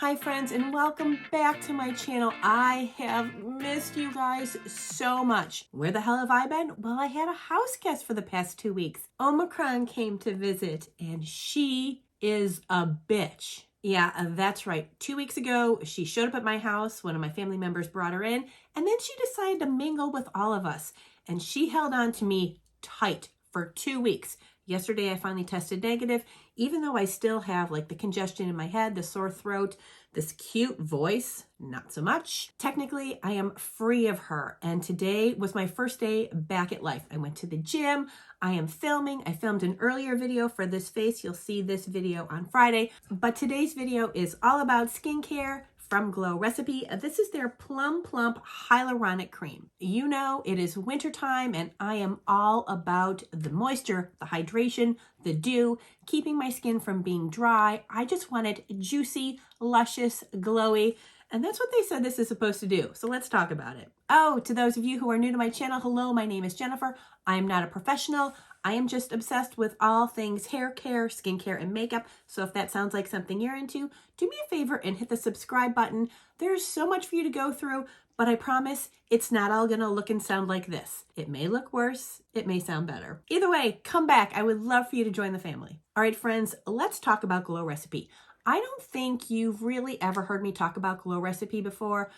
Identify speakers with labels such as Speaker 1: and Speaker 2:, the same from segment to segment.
Speaker 1: Hi friends, and welcome back to my channel. I have missed you guys so much. Where the hell have I been? Well, I had a house guest for the past 2 weeks. Omicron came to visit and she is a bitch. Yeah, that's right. 2 weeks ago, she showed up at my house. One of my family members brought her in, and then she decided to mingle with all of us. And she held on to me tight for 2 weeks. Yesterday, I finally tested negative, even though I still have like the congestion in my head, the sore throat, this cute voice, not so much. Technically, I am free of her. And today was my first day back at life. I went to the gym. I am filming. I filmed an earlier video for this face. You'll see this video on Friday. But today's video is all about skincare from Glow Recipe. This is their Plump Hyaluronic Cream. You know, it is wintertime and I am all about the moisture, the hydration, the dew, keeping my skin from being dry. I just want it juicy, luscious, glowy. And that's what they said this is supposed to do. So let's talk about it. Oh, to those of you who are new to my channel, hello, my name is Jennifer. I am not a professional. I am just obsessed with all things hair care, skincare, and makeup. So if that sounds like something you're into, do me a favor and hit the subscribe button. There's so much for you to go through, but I promise it's not all gonna look and sound like this. It may look worse, it may sound better. Either way, come back. I would love for you to join the family. All right, friends, let's talk about Glow Recipe. I don't think you've really ever heard me talk about Glow Recipe before.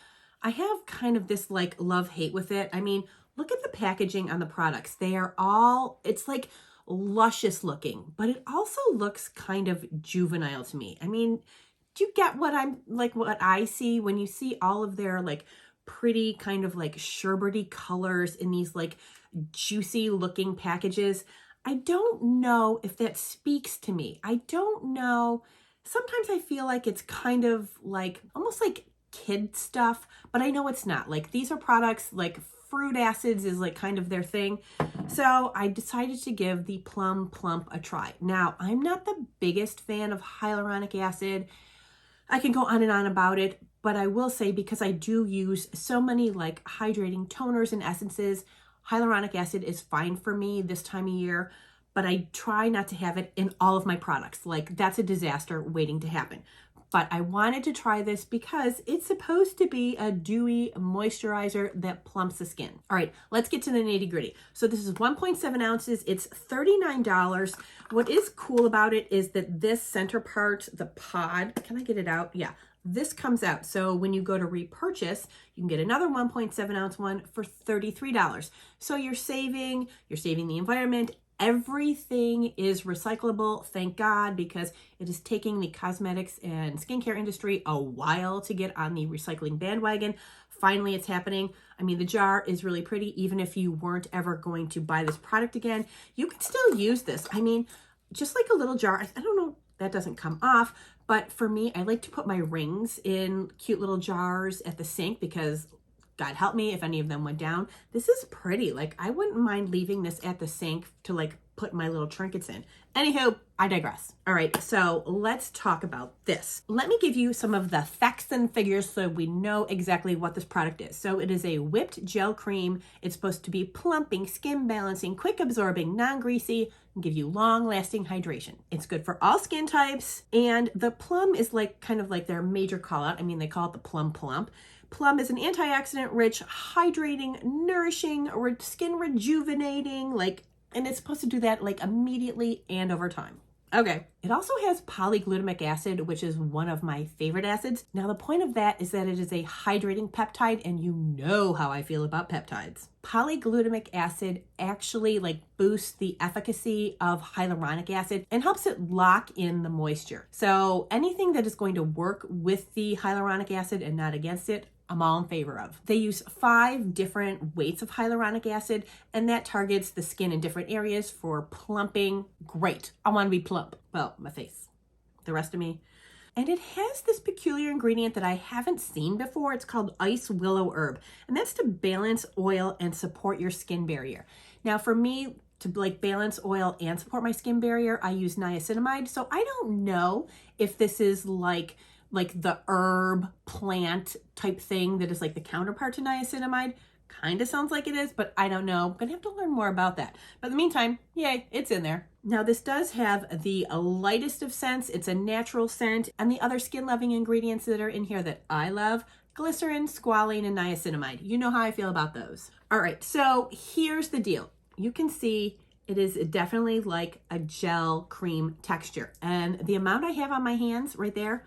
Speaker 1: I have kind of this like love-hate with it. I mean, look at the packaging on the products. They are all, it's like luscious looking, but it also looks kind of juvenile to me. I mean, do you get what I'm like, what I see when you see all of their like pretty kind of like sherbety colors in these like juicy looking packages? I don't know if that speaks to me. I don't know. Sometimes I feel like it's kind of like almost like kid stuff, but I know it's not. Like these are products like fruit acids is like kind of their thing. So I decided to give the Plump a try. Now, I'm not the biggest fan of hyaluronic acid. I can go on and on about it, but I will say because I do use so many like hydrating toners and essences, hyaluronic acid is fine for me this time of year, but I try not to have it in all of my products. Like that's a disaster waiting to happen. But I wanted to try this because it's supposed to be a dewy moisturizer that plumps the skin. All right, let's get to the nitty gritty. So this is 1.7 ounces. It's $39. What is cool about it is that this center part, the pod, can I get it out? Yeah, this comes out. So when you go to repurchase, you can get another 1.7 ounce one for $33. So you're saving the environment. Everything is recyclable, thank God, because it is taking the cosmetics and skincare industry a while to get on the recycling bandwagon. Finally, it's happening. I mean, the jar is really pretty. Even if you weren't ever going to buy this product again, you can still use this. I mean, just like a little jar. I don't know, that doesn't come off, but for me, I like to put my rings in cute little jars at the sink because God help me if any of them went down. This is pretty. Like, I wouldn't mind leaving this at the sink to like put my little trinkets in. Anywho, I digress. All right, so let's talk about this. Let me give you some of the facts and figures so we know exactly what this product is. So it is a whipped gel cream. It's supposed to be plumping, skin balancing, quick absorbing, non-greasy, and give you long-lasting hydration. It's good for all skin types, and the Plum is like kind of like their major call out. I mean, they call it the Plump. Plum is an antioxidant-rich, hydrating, nourishing, skin rejuvenating, and it's supposed to do that like immediately and over time. Okay. It also has polyglutamic acid, which is one of my favorite acids. Now, the point of that is that it is a hydrating peptide, and you know how I feel about peptides. Polyglutamic acid actually like boosts the efficacy of hyaluronic acid and helps it lock in the moisture. So anything that is going to work with the hyaluronic acid and not against it, I'm all in favor of. They use 5 different weights of hyaluronic acid, and that targets the skin in different areas for plumping. Great. I want to be plump. Well, my face. The rest of me. And it has this peculiar ingredient that I haven't seen before. It's called ice willow herb, and that's to balance oil and support your skin barrier. Now, for me, to like balance oil and support my skin barrier, I use niacinamide. So I don't know if this is like the herb plant type thing that is like the counterpart to niacinamide. Kind of sounds like it is, but I don't know. I'm gonna have to learn more about that. But in the meantime, yay, it's in there. Now this does have the lightest of scents. It's a natural scent, and the other skin loving ingredients that are in here that I love: glycerin, squalene, and niacinamide. You know how I feel about those. All right, so here's the deal. You can see it is definitely like a gel cream texture, and the amount I have on my hands right there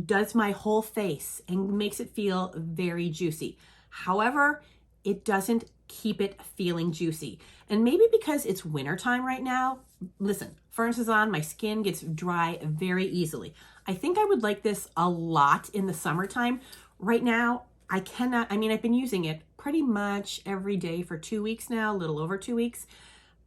Speaker 1: does my whole face and makes it feel very juicy. However, it doesn't keep it feeling juicy. And maybe because it's wintertime right now, listen, furnace is on, my skin gets dry very easily. I think I would like this a lot in the summertime. Right now, I've been using it pretty much every day for 2 weeks now, a little over 2 weeks.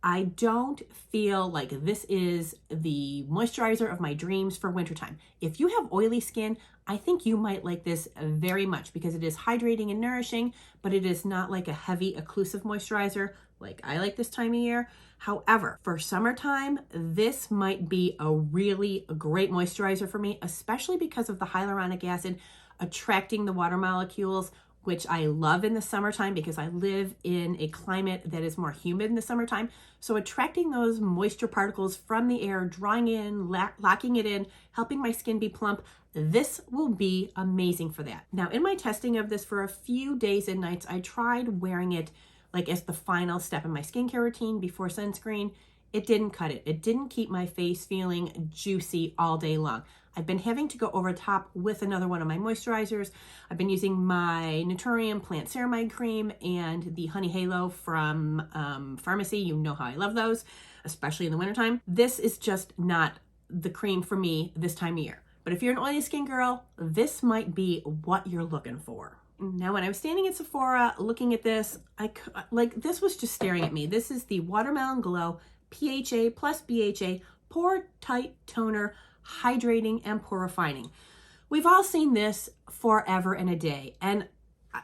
Speaker 1: I don't feel like this is the moisturizer of my dreams for wintertime. If you have oily skin, I think you might like this very much because it is hydrating and nourishing, but it is not like a heavy occlusive moisturizer like I like this time of year. However, for summertime, this might be a really great moisturizer for me, especially because of the hyaluronic acid attracting the water molecules, which I love in the summertime because I live in a climate that is more humid in the summertime. So attracting those moisture particles from the air, drawing in, locking it in, helping my skin be plump, this will be amazing for that. Now, in my testing of this for a few days and nights, I tried wearing it like as the final step in my skincare routine before sunscreen. It didn't cut it. It didn't keep my face feeling juicy all day long. I've been having to go over top with another one of my moisturizers. I've been using my Naturium Plant Ceramide Cream and the Honey Halo from Pharmacy. You know how I love those, especially in the wintertime. This is just not the cream for me this time of year. But if you're an oily skin girl, this might be what you're looking for. Now, when I was standing at Sephora looking at this, this was just staring at me. This is the Watermelon Glow PHA plus BHA Pore Tight Toner, Hydrating and Pore Refining. We've all seen this forever and a day. And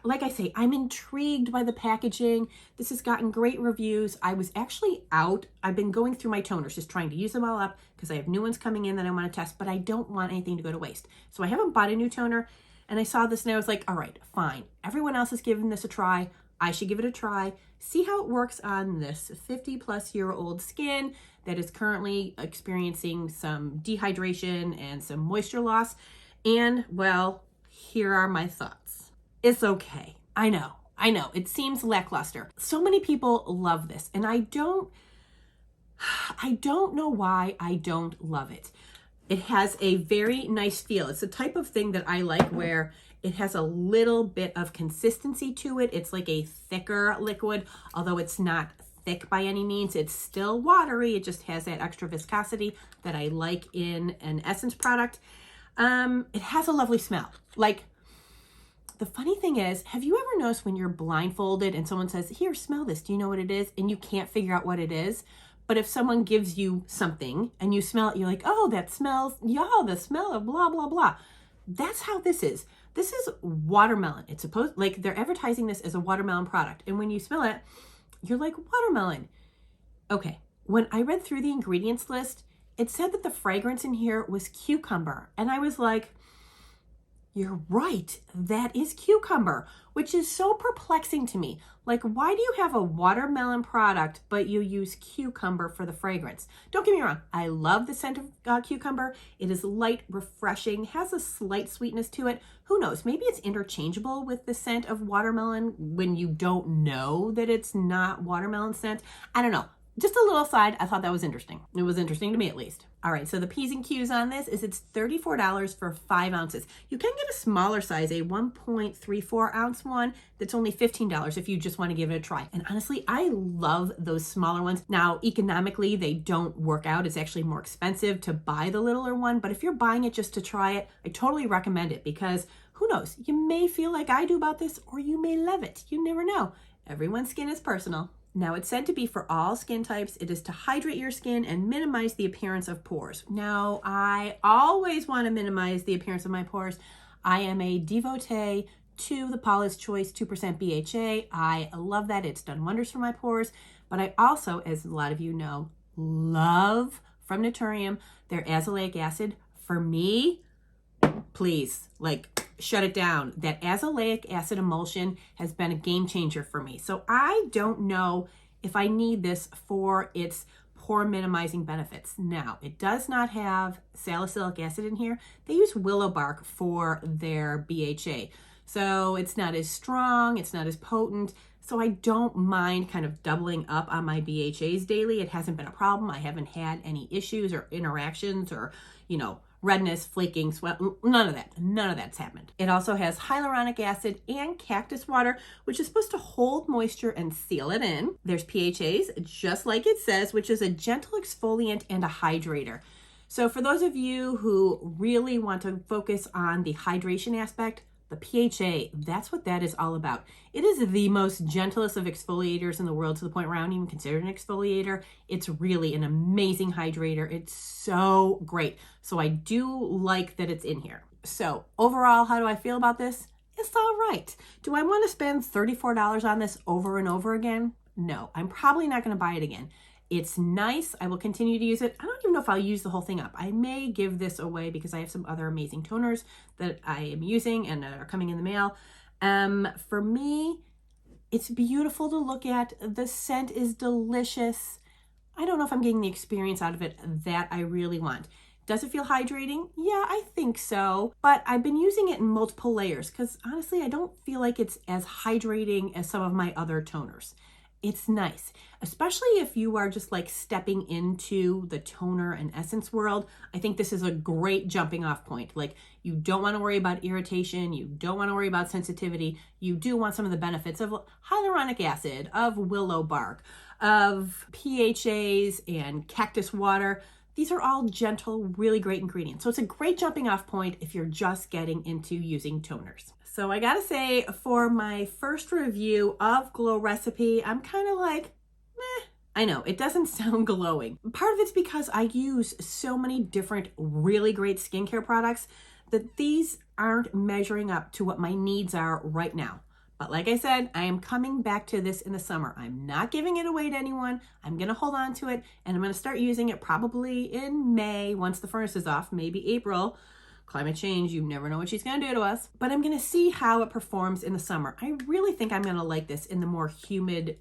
Speaker 1: like I say, I'm intrigued by the packaging. This has gotten great reviews. I was actually out. I've been going through my toners, just trying to use them all up because I have new ones coming in that I want to test, but I don't want anything to go to waste. So I haven't bought a new toner, and I saw this and I was like, all right, fine. Everyone else has given this a try. I should give it a try, see how it works on this 50-plus-year-old skin that is currently experiencing some dehydration and some moisture loss. And, well, here are my thoughts. It's okay. I know. It seems lackluster. So many people love this, and I don't know why I don't love it. It has a very nice feel. It's the type of thing that I like where it has a little bit of consistency to it. It's like a thicker liquid, although it's not thick by any means. It's still watery. It just has that extra viscosity that I like in an essence product. It has a lovely smell. Like, the funny thing is, have you ever noticed when you're blindfolded and someone says, here, smell this. Do you know what it is? And you can't figure out what it is. But if someone gives you something and you smell it, you're like, oh, that smells, the smell of blah, blah, blah. That's how this is. This is watermelon. It's supposed, like, they're advertising this as a watermelon product. And when you smell it, you're like, watermelon. Okay. When I read through the ingredients list, it said that the fragrance in here was cucumber. And I was like, you're right. That is cucumber, which is so perplexing to me. Like, why do you have a watermelon product, but you use cucumber for the fragrance? Don't get me wrong. I love the scent of cucumber. It is light, refreshing, has a slight sweetness to it. Who knows? Maybe it's interchangeable with the scent of watermelon when you don't know that it's not watermelon scent. I don't know. Just a little aside, I thought that was interesting. It was interesting to me, at least. All right, so the P's and Q's on this is it's $34 for 5 ounces. You can get a smaller size, a 1.34 ounce one that's only $15 if you just want to give it a try. And honestly, I love those smaller ones. Now, economically, they don't work out. It's actually more expensive to buy the littler one, but if you're buying it just to try it, I totally recommend it because who knows? You may feel like I do about this, or you may love it. You never know. Everyone's skin is personal. Now, it's said to be for all skin types. It is to hydrate your skin and minimize the appearance of pores. Now, I always want to minimize the appearance of my pores. I am a devotee to the Paula's Choice 2% BHA. I love that. It's done wonders for my pores. But I also, as a lot of you know, love from Naturium their azelaic acid. For me, please, like, shut it down. That azelaic acid emulsion has been a game changer for me. So I don't know if I need this for its pore minimizing benefits. Now, it does not have salicylic acid in here. They use willow bark for their BHA. So it's not as strong, it's not as potent. So I don't mind kind of doubling up on my BHAs daily. It hasn't been a problem. I haven't had any issues or interactions or, redness, flaking, sweat, none of that. None of that's happened. It also has hyaluronic acid and cactus water, which is supposed to hold moisture and seal it in. There's PHAs, just like it says, which is a gentle exfoliant and a hydrator. So for those of you who really want to focus on the hydration aspect, the PHA, that's what that is all about. It is the most gentlest of exfoliators in the world, to the point where I don't even consider it an exfoliator. It's really an amazing hydrator. It's so great. So I do like that it's in here. So overall, how do I feel about this? It's all right. Do I want to spend $34 on this over and over again? No, I'm probably not going to buy it again. It's nice. I will continue to use it. I don't even know if I'll use the whole thing up. I may give this away because I have some other amazing toners that I am using and are coming in the mail. For me, it's beautiful to look at. The scent is delicious. I don't know if I'm getting the experience out of it that I really want. Does it feel hydrating? Yeah, I think so. But I've been using it in multiple layers because honestly, I don't feel like it's as hydrating as some of my other toners. It's nice, especially if you are just like stepping into the toner and essence world. I think this is a great jumping off point. Like, you don't want to worry about irritation. You don't want to worry about sensitivity. You do want some of the benefits of hyaluronic acid, of willow bark, of PHAs and cactus water. These are all gentle, really great ingredients. So it's a great jumping off point if you're just getting into using toners. So I gotta say, for my first review of Glow Recipe, I'm kind of like, meh. I know, it doesn't sound glowing. Part of it's because I use so many different really great skincare products that these aren't measuring up to what my needs are right now. But like I said, I am coming back to this in the summer. I'm not giving it away to anyone. I'm gonna hold on to it, and I'm gonna start using it probably in May, once the furnace is off, maybe April. Climate change, you never know what she's gonna do to us. But I'm gonna see how it performs in the summer. I really think I'm gonna like this in the more humid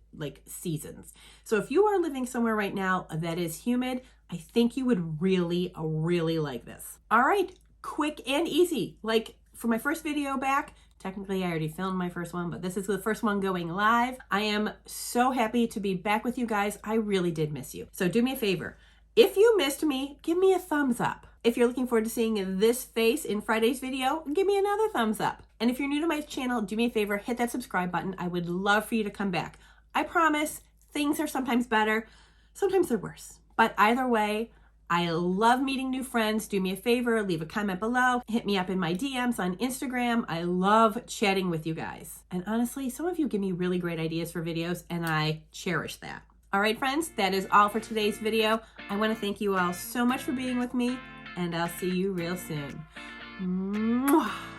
Speaker 1: seasons. So if you are living somewhere right now that is humid, I think you would really, really like this. All right, quick and easy. Like for my first video back, technically I already filmed my first one, but this is the first one going live. I am so happy to be back with you guys. I really did miss you. So do me a favor. If you missed me, give me a thumbs up. If you're looking forward to seeing this face in Friday's video, give me another thumbs up. And if you're new to my channel, do me a favor, hit that subscribe button. I would love for you to come back. I promise things are sometimes better, sometimes they're worse. But either way, I love meeting new friends. Do me a favor, leave a comment below. Hit me up in my DMs on Instagram. I love chatting with you guys. And honestly, some of you give me really great ideas for videos, and I cherish that. All right, friends, that is all for today's video. I want to thank you all so much for being with me, and I'll see you real soon. Mwah.